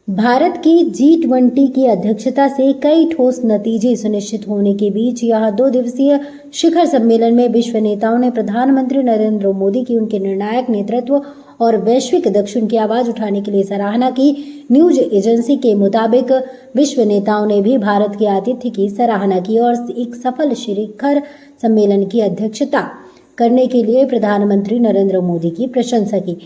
भारत की G20 की अध्यक्षता से कई ठोस नतीजे सुनिश्चित होने के बीच यह 2 दिवसीय शिखर सम्मेलन में विश्व नेताओं ने प्रधानमंत्री नरेंद्र मोदी की उनके निर्णायक नेतृत्व और वैश्विक दक्षिण की आवाज उठाने के लिए सराहना की। न्यूज एजेंसी के मुताबिक विश्व नेताओं ने भी भारत के आतिथ्य की सराहना की और एक सफल शिखर सम्मेलन की अध्यक्षता करने के लिए प्रधानमंत्री नरेंद्र मोदी की प्रशंसा की।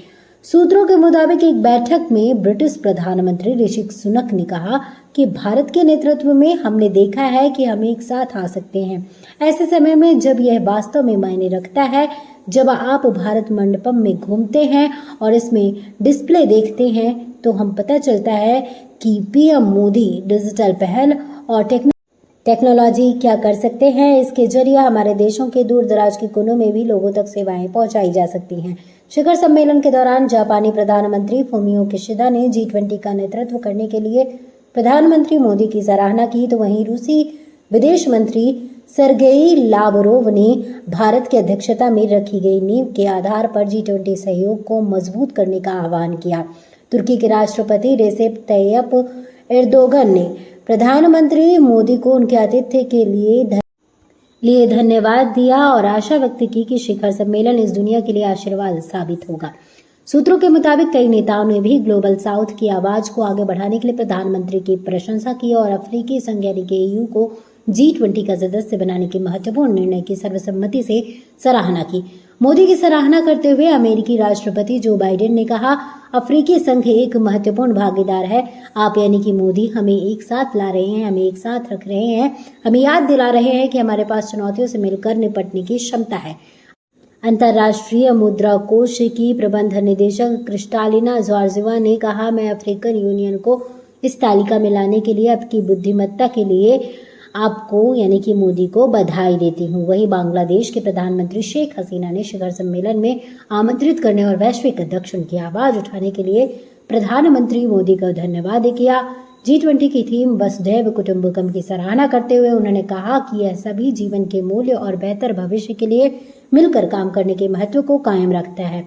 सूत्रों के मुताबिक एक बैठक में ब्रिटिश प्रधानमंत्री ऋषि सुनक ने कहा कि भारत के नेतृत्व में हमने देखा है कि हम एक साथ आ सकते हैं ऐसे समय में जब यह वास्तव में मायने रखता है। जब आप भारत मंडपम में घूमते हैं और इसमें डिस्प्ले देखते हैं तो हम पता चलता है कि पीएम मोदी डिजिटल पहल और टेक्नोलॉजी क्या कर सकते हैं। इसके जरिए हमारे देशों के दूर दराज के कोनों में भी लोगों तक सेवाएं पहुंचाई जा सकती हैं। शिखर सम्मेलन के दौरान जापानी प्रधानमंत्री फुमियो किशिदा ने G20 का नेतृत्व करने के लिए प्रधानमंत्री मोदी की सराहना की, तो वहीं रूसी विदेश मंत्री सर्गेई लावरोव ने भारत की अध्यक्षता में रखी गई नींव के आधार पर G20 सहयोग को मजबूत करने का आह्वान किया। तुर्की के राष्ट्रपति रेसेप तैयप एर्दोगन ने प्रधानमंत्री मोदी को उनके आतिथ्य के लिए धन्यवाद दिया और आशा व्यक्त की कि शिखर सम्मेलन इस दुनिया के लिए आशीर्वाद साबित होगा। सूत्रों के मुताबिक कई नेताओं ने भी ग्लोबल साउथ की आवाज को आगे बढ़ाने के लिए प्रधानमंत्री की प्रशंसा की और अफ्रीकी संघ यानी कि EU को G20 का सदस्य बनाने के महत्वपूर्ण निर्णय की सर्वसम्मति से सराहना की। मोदी की सराहना करते हुए अमेरिकी राष्ट्रपति जो बाइडेन ने कहा, अफ्रीकी संघ एक महत्वपूर्ण भागीदार है। आप यानी कि मोदी हमें एक साथ ला रहे हैं, हमें एक साथ रख रहे हैं, हमें याद दिला रहे हैं कि हमारे पास चुनौतियों से मिलकर निपटने की क्षमता है। अंतर्राष्ट्रीय मुद्रा कोष की प्रबंध निदेशक क्रिस्टालिना जॉर्जिवा ने कहा, मैं अफ्रीकन यूनियन को इस तालिका में लाने के लिए आपकी बुद्धिमत्ता के लिए आपको यानी कि मोदी को बधाई देती हूँ। वहीं बांग्लादेश के प्रधानमंत्री शेख हसीना ने शिखर सम्मेलन में आमंत्रित करने और वैश्विक दक्षिण की आवाज उठाने के लिए प्रधानमंत्री मोदी का धन्यवाद किया। G20 की थीम वसुधैव कुटुंबकम की सराहना करते हुए उन्होंने कहा कि यह सभी जीवन के मूल्य और बेहतर भविष्य के लिए मिलकर काम करने के महत्व को कायम रखता है।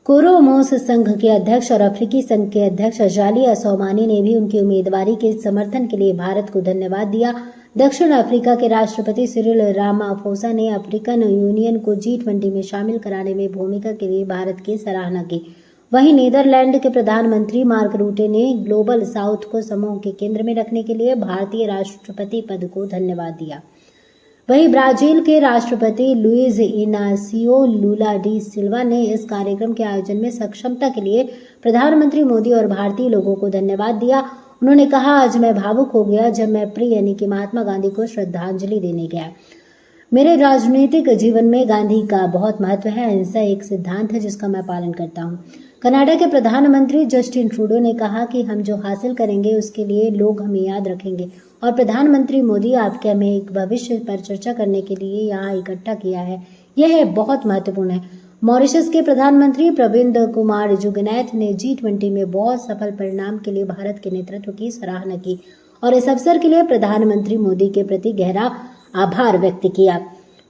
कोरोमोस संघ के अध्यक्ष और अफ्रीकी संघ के अध्यक्ष अजाली असौमानी ने भी उनकी उम्मीदवारी के समर्थन के लिए भारत को धन्यवाद दिया। दक्षिण अफ्रीका के राष्ट्रपति सिरिल रामाफोसा ने अफ्रीकन यूनियन को G20 में शामिल कराने में भूमिका के लिए भारत की सराहना की। वहीं नीदरलैंड के प्रधानमंत्री मार्क रूटे ने ग्लोबल साउथ को समूह के केंद्र में रखने के लिए भारतीय राष्ट्रपति पद को धन्यवाद दिया। वहीं ब्राजील के राष्ट्रपति लुइज इनासियो लुला डी सिल्वा ने इस कार्यक्रम के आयोजन में सक्षमता के लिए प्रधानमंत्री मोदी और भारतीय लोगों को धन्यवाद दिया। उन्होंने कहा, आज मैं भावुक हो गया जब मैं प्रिय यानी कि महात्मा गांधी को श्रद्धांजलि देने गया। मेरे राजनीतिक जीवन में गांधी का बहुत महत्व है। अहिंसा एक सिद्धांत है जिसका मैं पालन करता हूँ। कनाडा के प्रधानमंत्री जस्टिन ट्रूडो ने कहा कि हम जो हासिल करेंगे उसके लिए लोग हमें याद रखेंगे और प्रधानमंत्री मोदी आपके हमें एक भविष्य पर चर्चा करने के लिए यहाँ इकट्ठा किया है, यह बहुत महत्वपूर्ण है। मॉरिशस के प्रधानमंत्री प्रविंद कुमार जुगनैथ ने G20 में बहुत सफल परिणाम के लिए भारत के नेतृत्व की सराहना की और इस अवसर के लिए प्रधानमंत्री मोदी के प्रति गहरा आभार व्यक्त किया।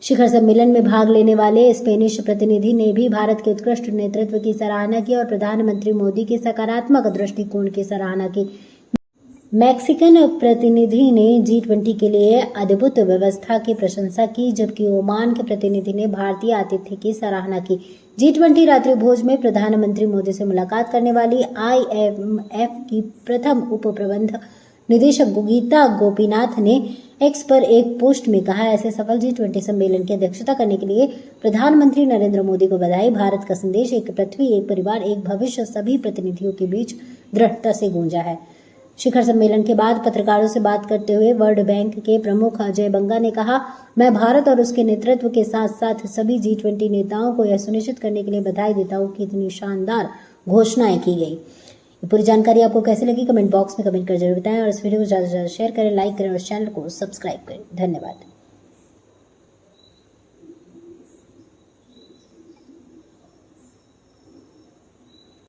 शिखर सम्मेलन में भाग लेने वाले स्पेनिश प्रतिनिधि ने भी भारत के उत्कृष्ट नेतृत्व की सराहना की और प्रधानमंत्री मोदी के सकारात्मक दृष्टिकोण की सराहना की। मैक्सिकन प्रतिनिधि ने G20 के लिए अद्भुत व्यवस्था की प्रशंसा की, जबकि ओमान के प्रतिनिधि ने भारतीय आतिथ्य की सराहना की। G20 रात्रि भोज में प्रधानमंत्री मोदी से मुलाकात करने वाली IMF की प्रथम उप प्रबंध निदेशक गीता गोपीनाथ ने एक्स पर एक पोस्ट में कहा, ऐसे सफल G20 सम्मेलन की अध्यक्षता करने के लिए प्रधानमंत्री नरेंद्र मोदी को बधाई। भारत का संदेश एक पृथ्वी, एक परिवार, एक भविष्य सभी प्रतिनिधियों के बीच दृढ़ता से गूंजा है। शिखर सम्मेलन के बाद पत्रकारों से बात करते हुए वर्ल्ड बैंक के प्रमुख अजय बंगा ने कहा, मैं भारत और उसके नेतृत्व के साथ साथ सभी G20 नेताओं को यह सुनिश्चित करने के लिए बधाई देता हूँ कि इतनी शानदार घोषणाएं की गई। ये पूरी जानकारी आपको कैसी लगी कमेंट बॉक्स में कमेंट कर जरूर बताएं और इस वीडियो को ज़्यादा से ज़्यादा शेयर करें, लाइक करें और चैनल को सब्सक्राइब करें। धन्यवाद।